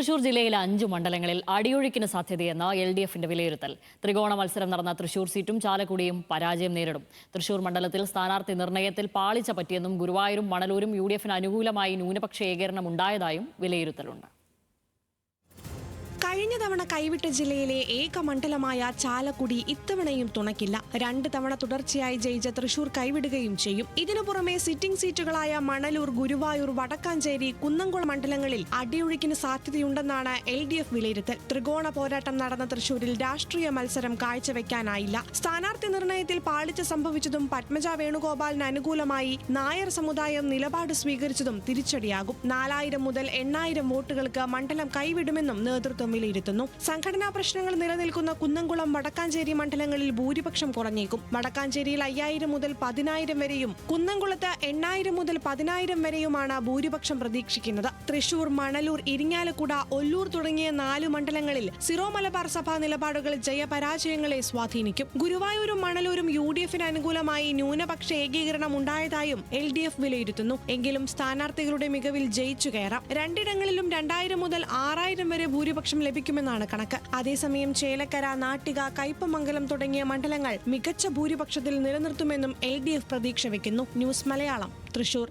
തൃശൂർ ജില്ലയിലെ 5 മണ്ഡലങ്ങളിൽ അടിയൊഴുക്കിന് സാധ്യതയെന്ന LDFന്റെ വിലയിരുത്തൽ. ത്രികോണ മത്സരം നടന്ന തൃശൂർ സീറ്റും ചാലക്കുടിയും പരാജയം നേരിടും. തൃശൂർ മണ്ഡലത്തിൽ സ്ഥാനാർത്ഥി നിർണയത്തിൽ പാളിച്ച പറ്റിയെന്നും ഗുരുവായൂരും മണലൂരും UDFന് അനുകൂലമായി ന്യൂനപക്ഷ ഏകീകരണം ഉണ്ടായതായും വിലയിരുത്തലുണ്ട്. കഴിഞ്ഞ തവണ കൈവിട്ട ജില്ലയിലെ ഏക മണ്ഡലമായ ചാലക്കുടി ഇത്തവണയും തുണയ്ക്കില്ല. 2 തവണ തുടർച്ചയായി ജയിച്ച തൃശൂർ കൈവിടുകയും ചെയ്യും. ഇതിനു പുറമെ സിറ്റിംഗ് സീറ്റുകളായ മണലൂർ, ഗുരുവായൂർ, വടക്കാഞ്ചേരി, കുന്നംകുളം മണ്ഡലങ്ങളിൽ അടിയൊഴുക്കിന് സാധ്യതയുണ്ടെന്നാണ് LDF വിലയിരുത്തൽ. ത്രികോണ പോരാട്ടം നടന്ന തൃശൂരിൽ രാഷ്ട്രീയ മത്സരം കാഴ്ചവെക്കാനായില്ല. സ്ഥാനാർത്ഥി നിർണയത്തിൽ പാളിച്ച സംഭവിച്ചതും പത്മജ വേണുഗോപാലിന് അനുകൂലമായി നായർ സമുദായം നിലപാട് സ്വീകരിച്ചതും തിരിച്ചടിയാകും. 4000 മുതൽ 8000 വോട്ടുകൾക്ക് മണ്ഡലം കൈവിടുമെന്നും നേതൃത്വം വിലയിരുത്തുന്നു. സംഘടനാ പ്രശ്നങ്ങൾ നിലനിൽക്കുന്ന കുന്നംകുളം, വടക്കാഞ്ചേരി മണ്ഡലങ്ങളിൽ ഭൂരിപക്ഷം കുറഞ്ഞേക്കും. വടക്കാഞ്ചേരിയിൽ 5000 മുതൽ 10000 വരെയും കുന്നംകുളത്ത് 8000 മുതൽ 10000 വരെയുമാണ് ഭൂരിപക്ഷം പ്രതീക്ഷിക്കുന്നത്. തൃശൂർ, മണലൂർ, ഇരിങ്ങാലക്കുട, ഒല്ലൂർ തുടങ്ങിയ 4 മണ്ഡലങ്ങളിൽ സിറോ മലബാർ സഭ നിലപാടുകൾ ജയപരാജയങ്ങളെ സ്വാധീനിക്കും. ഗുരുവായൂരും മണലൂരും UDFന് അനുകൂലമായി ന്യൂനപക്ഷ ഏകീകരണം ഉണ്ടായതായും LDF വിലയിരുത്തുന്നു. എങ്കിലും സ്ഥാനാർത്ഥികളുടെ മികവിൽ ജയിച്ചു കയറാം. 2 ഇടങ്ങളിലും 2000 മുതൽ 6000 വരെ ഭൂരിപക്ഷം ലഭിക്കുമെന്നാണ് കണക്ക്. അതേസമയം ചേലക്കര, നാട്ടിക, കയ്പമംഗലം തുടങ്ങിയ മണ്ഡലങ്ങൾ മികച്ച ഭൂരിപക്ഷത്തിൽ നിലനിർത്തുമെന്നും LDF പ്രതീക്ഷ വയ്ക്കുന്നു. ന്യൂസ് മലയാളം, തൃശൂർ.